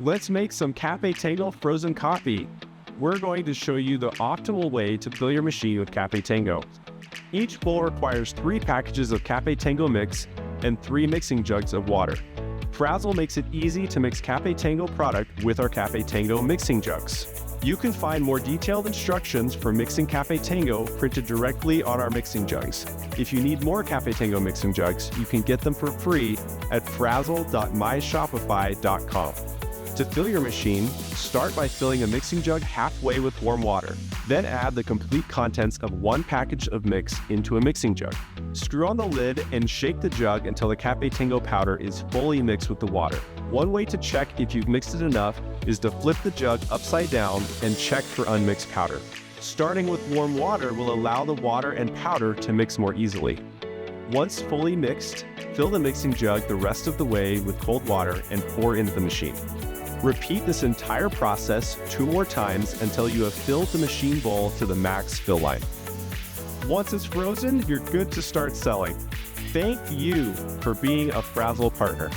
Let's make some Café Tango frozen coffee. We're going to show you the optimal way to fill your machine with Café Tango. Each bowl requires 3 packages of Café Tango mix and 3 mixing jugs of water. Frazzle makes it easy to mix Café Tango product with our Café Tango mixing jugs. You can find more detailed instructions for mixing Café Tango printed directly on our mixing jugs. If you need more Café Tango mixing jugs, you can get them for free at frazzle.myshopify.com. To fill your machine, start by filling a mixing jug halfway with warm water. Then add the complete contents of 1 package of mix into a mixing jug. Screw on the lid and shake the jug until the Café Tango powder is fully mixed with the water. One way to check if you've mixed it enough is to flip the jug upside down and check for unmixed powder. Starting with warm water will allow the water and powder to mix more easily. Once fully mixed, fill the mixing jug the rest of the way with cold water and pour into the machine. Repeat this entire process 2 more times until you have filled the machine bowl to the max fill line. Once it's frozen, you're good to start selling. Thank you for being a Frazzle partner.